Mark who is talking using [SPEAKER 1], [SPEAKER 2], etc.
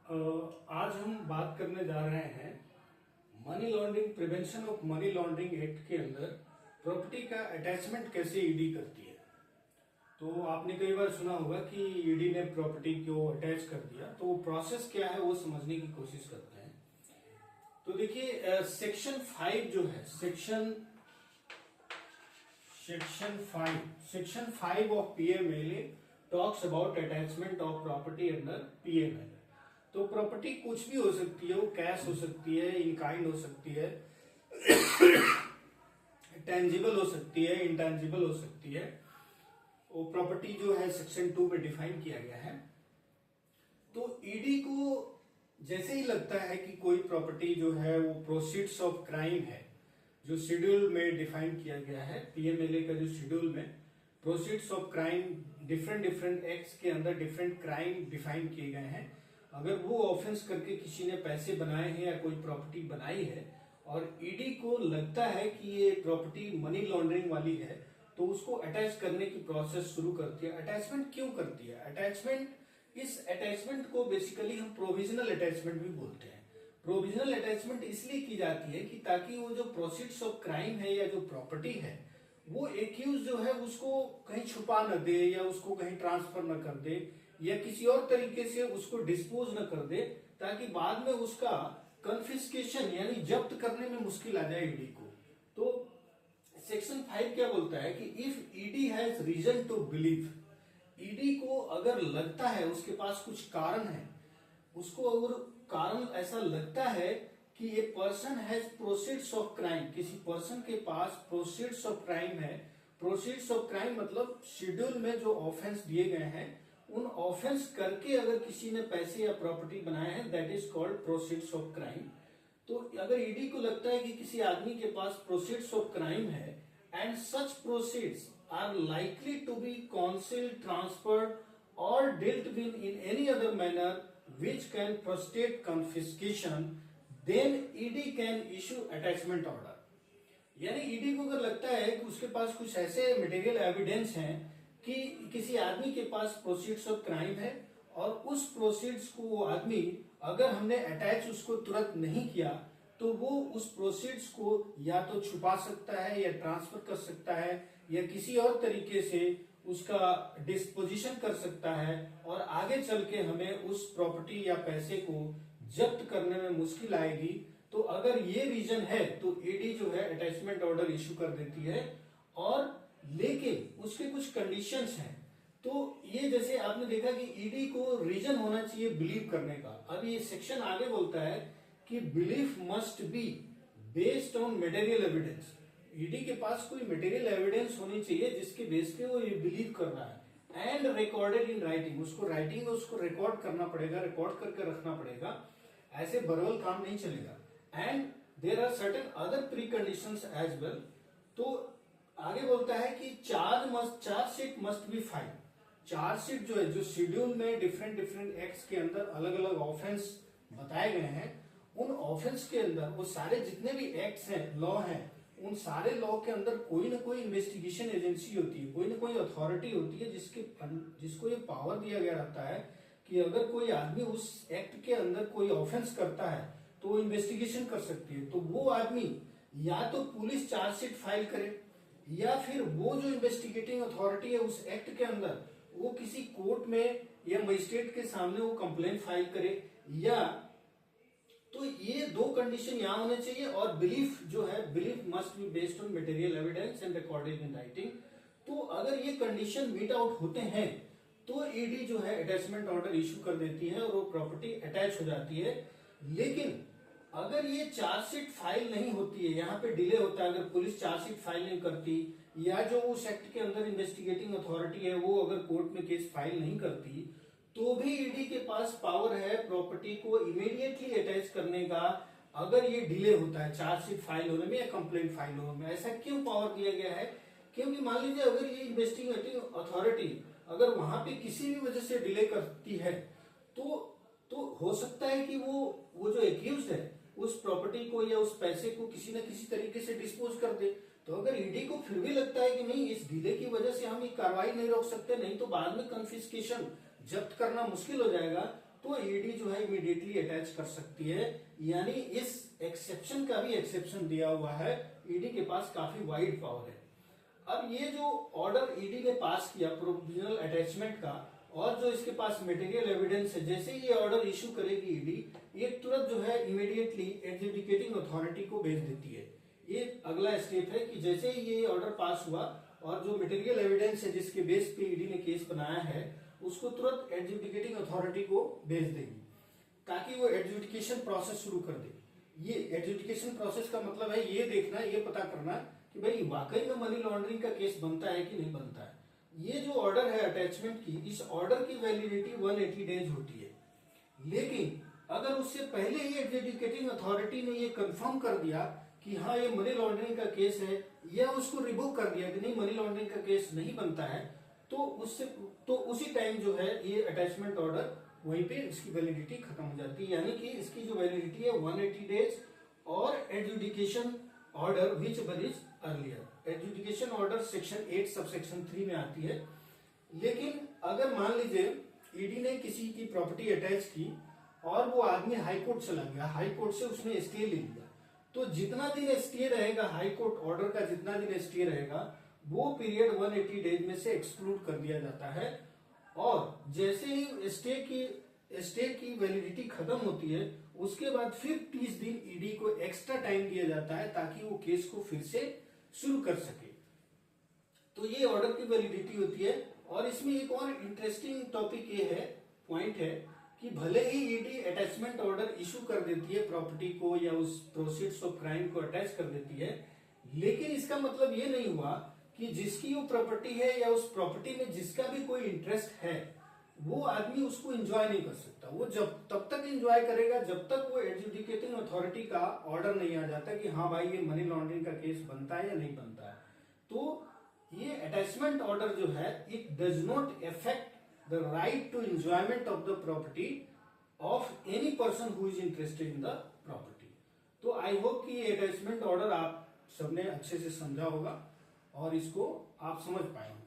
[SPEAKER 1] आज हम बात करने जा रहे हैं money laundering prevention of money laundering act के अंदर प्रॉपर्टी का अटैचमेंट कैसे ईडी करती है। तो आपने कई बार सुना होगा कि ईडी ने प्रॉपर्टी को अटैच कर दिया, तो वो प्रोसेस क्या है वो समझने की कोशिश करते हैं। तो देखिए सेक्शन 5 जो है section 5 of PMLA talks about attachment of property under PMLA. तो प्रॉपर्टी कुछ भी हो सकती है, वो कैश हो सकती है, इन काइंड हो सकती है, टेंजिबल हो सकती है, इंटेंजिबल हो सकती है। वो प्रॉपर्टी जो है सेक्शन 2 में डिफाइन किया गया है। तो ईडी को जैसे ही लगता है कि कोई प्रॉपर्टी जो है वो प्रोसीड्स ऑफ क्राइम है, जो शेड्यूल में डिफाइन किया गया है पीएमएलए का, जो शेड्यूल में proceeds of crime different acts के अंदर डिफरेंट क्राइम डिफाइन किए गए हैं। अगर वो ऑफेंस करके किसी ने पैसे बनाए हैं या कोई प्रॉपर्टी बनाई है और ईडी को लगता है कि ये प्रॉपर्टी मनी लॉन्ड्रिंग वाली है, तो उसको अटैच करने की प्रोसेस शुरू करती है। अटैचमेंट क्यों करती है? इस अटैचमेंट को बेसिकली हम प्रोविजनल अटैचमेंट भी बोलते हैं। प्रोविजनल अटैचमेंट इसलिए की जाती है कि ताकि वो जो प्रोसीड्स ऑफ क्राइम है या जो प्रॉपर्टी है, वो एक्यूज जो है उसको कहीं छुपा न दे या उसको कहीं ट्रांसफर न कर दे या किसी और तरीके से उसको डिस्पोज न कर दे, ताकि बाद में उसका कन्फिस्केशन यानी जब्त करने में मुश्किल आ जाए ईडी को। तो सेक्शन 5 क्या बोलता है कि if ED has reason to believe, ED को अगर लगता है, उसके पास कुछ कारण है, उसको अगर कारण ऐसा लगता है कि ये person has proceeds of crime, किसी पर्सन के पास प्रोसीड्स ऑफ क्राइम है। प्रोसीड्स ऑफ क्राइम मतलब शेड्यूल में जो ऑफेंस दिए गए हैं, उन ऑफेंस करके अगर किसी ने पैसे या प्रॉपर्टी बनाए हैं, that is called proceeds of crime. तो अगर ईडी को लगता है कि किसी आदमी के पास प्रोसीड्स ऑफ क्राइम है and such proceeds are likely to be concealed transferred और dealt with in any other manner which can frustrate confiscation, then ED can issue attachment order। यानी ईडी को अगर लगता है कि उसके पास कुछ ऐसे मटेरियल एविडेंस हैं कि किसी आदमी के पास प्रोसीड्स ऑफ क्राइम है और उस प्रोसीड्स को वो आदमी, अगर हमने अटैच उसको तुरंत नहीं किया, तो वो उस प्रोसीड्स को या तो छुपा सकता है या ट्रांसफर कर सकता है या किसी और तरीके से उसका डिस्पोजिशन कर सकता है और आगे चल के हमें उस प्रॉपर्टी या पैसे को जब्त करने में मुश्किल आएगी। तो अगर ये रीजन है तो ईडी जो है अटैचमेंट ऑर्डर इशू कर देती है। और लेकिन उसके कुछ कंडीशंस हैं। तो ये जैसे आपने देखा कि ईडी को रीजन होना चाहिए बिलीव करने का। अब ये सेक्शन आगे बोलता है कि belief must be based on material evidence. ED के पास कोई मटेरियल एविडेंस होनी चाहिए जिसके बेस पे वो ये बिलीव कर रहा है। एंड रिकॉर्डेड इन राइटिंग, उसको राइटिंग में उसको रिकॉर्ड करना पड़ेगा, रिकॉर्ड करके रखना पड़ेगा, ऐसे बरवल काम नहीं चलेगा। And there are certain other preconditions as well. तो आगे बोलता है कि chargesheet must be file. Chargesheet जो है, जो शेड्यूल में डिफरेंट एक्ट्स के अंदर अलग अलग ऑफेंस बताए गए हैं, उन ऑफेंस के अंदर वो सारे जितने भी एक्ट्स हैं, लॉ हैं, उन सारे लॉ के अंदर कोई ना कोई इन्वेस्टिगेशन एजेंसी होती है, कोई ना कोई अथॉरिटी होती है जिसको ये पावर दिया गया रहता है कि अगर कोई आदमी उस एक्ट के अंदर कोई ऑफेंस करता है तो वो इन्वेस्टिगेशन कर सकती है। तो वो आदमी या तो पुलिस चार्जशीट फाइल करे या फिर वो जो इन्वेस्टिगेटिंग अथॉरिटी है उस एक्ट के अंदर वो किसी कोर्ट में या मजिस्ट्रेट के सामने वो कंप्लेंट फाइल करे। या तो ये दो कंडीशन यहां होने चाहिए। और बिलीफ जो है, belief must be based on material evidence and recorded in writing. तो अगर ये कंडीशन मीट आउट होते हैं तो ईडी जो है अटैचमेंट ऑर्डर इशू कर देती है और वो प्रॉपर्टी अटैच हो जाती है। लेकिन अगर ये चार्जशीट फाइल नहीं होती है, यहाँ पे डिले होता है, अगर पुलिस चार्जशीट फाइल नहीं करती या जो उस एक्ट के अंदर इन्वेस्टिगेटिंग अथॉरिटी है वो अगर कोर्ट में केस फाइल नहीं करती, तो भी ईडी के पास पावर है प्रॉपर्टी को इमीडिएटली अटैच करने का, अगर ये डिले होता है चार्जशीट फाइल होने में या कंप्लेंट फाइल होने में। ऐसा क्यों पावर दिया गया है? क्योंकि मान लीजिए अगर ये इन्वेस्टिगेटिंग अथॉरिटी अगर वहां पे किसी भी वजह से डिले करती है तो हो सकता है कि वो जो एक्यूज्ड है उस प्रॉपर्टी को या उस पैसे को किसी न किसी तरीके से डिस्पोज कर दे। तो अगर ईडी को फिर भी लगता है कि नहीं, इस डिले की वजह से हम ये कार्रवाई नहीं रोक सकते, नहीं तो बाद में कन्फिस्केशन जब्त करना मुश्किल हो जाएगा, तो ईडी जो है इमीडिएटली अटैच कर सकती है। यानी इस एक्सेप्शन का भी एक्सेप्शन दिया हुआ है, ईडी के पास काफी वाइड पावर है। अब ये जो ऑर्डर ईडी ने पास किया प्रोविजनल अटैचमेंट का, और जो इसके पास मटेरियल एविडेंस है, जैसे ही ये ऑर्डर इशू करेगी ईडी, ये तुरंत जो है इमीडिएटली एडजुडिकेटिंग अथॉरिटी को भेज देती है। ये अगला स्टेप है कि जैसे ही ये ऑर्डर पास हुआ और जो मटेरियल एविडेंस है जिसके बेस पे ईडी ने केस बनाया है, उसको तुरंत एडजुडिकेटिंग अथॉरिटी को भेज देगी ताकि वो एडजुडिकेशन प्रोसेस शुरू कर दे। ये एडजुडिकेशन प्रोसेस का मतलब है ये देखना, ये पता करना कि भाई वाकई में मनी लॉन्ड्रिंग का केस बनता है कि नहीं बनता है। ये जो ऑर्डर है अटैचमेंट की, इस ऑर्डर की वैलिडिटी 180 डेज होती है। लेकिन अगर उससे पहले ही एडजुडिकेटिंग अथॉरिटी ने ये कंफर्म कर दिया कि हाँ ये मनी लॉन्ड्रिंग का केस है, या उसको रिवोक कर दिया कि नहीं मनी लॉन्ड्रिंग का केस नहीं बनता है, तो उसी टाइम जो है ये अटैचमेंट ऑर्डर वहीं पे इसकी वैलिडिटी खत्म हो जाती है। यानी कि इसकी जो वैलिडिटी है 180 डेज, और adjudication order which were is earlier. Adjudication order section 8 subsection 3 में आती है। लेकिन अगर मान लीजिए ईडी ने किसी की प्रॉपर्टी अटैच की और वो आदमी हाई कोर्ट चला गया, हाई कोर्ट से उसने स्टे ले लिया, तो जितना दिन स्टे रहेगा, हाई कोर्ट ऑर्डर का जितना दिन स्टे रहेगा, वो पीरियड 180 डेज में से एक्सक्लूड कर दिया जाता है। और जैसे ही स्टे की वैलिडिटी खत्म होती है, उसके बाद फिर 30 दिन ईडी को एक्स्ट्रा टाइम दिया जाता है ताकि वो केस को फिर से शुरू कर सके। तो ये ऑर्डर की वैलिडिटी होती है। और इसमें एक और इंटरेस्टिंग टॉपिक ये है, पॉइंट है कि भले ही ईडी अटैचमेंट ऑर्डर इशू कर देती है प्रॉपर्टी को या उस प्रोसीड्स ऑफ क्राइम को अटैच कर देती है, लेकिन इसका मतलब ये नहीं हुआ कि जिसकी वो प्रॉपर्टी है या उस प्रॉपर्टी में जिसका भी कोई इंटरेस्ट है, वो आदमी उसको एंजॉय नहीं कर सकता। वो जब तब तक एंजॉय करेगा जब तक वो एडजुडिकेटिंग अथॉरिटी का ऑर्डर नहीं आ जाता कि हाँ भाई ये मनी लॉन्ड्रिंग का केस बनता है या नहीं बनता है। तो ये अटैचमेंट ऑर्डर जो है, it does not affect the right to enjoyment of the property of any person who is interested in the property. तो आई होप कि ये अटैचमेंट ऑर्डर आप सबने अच्छे से समझा होगा और इसको आप समझ पाए होंगे।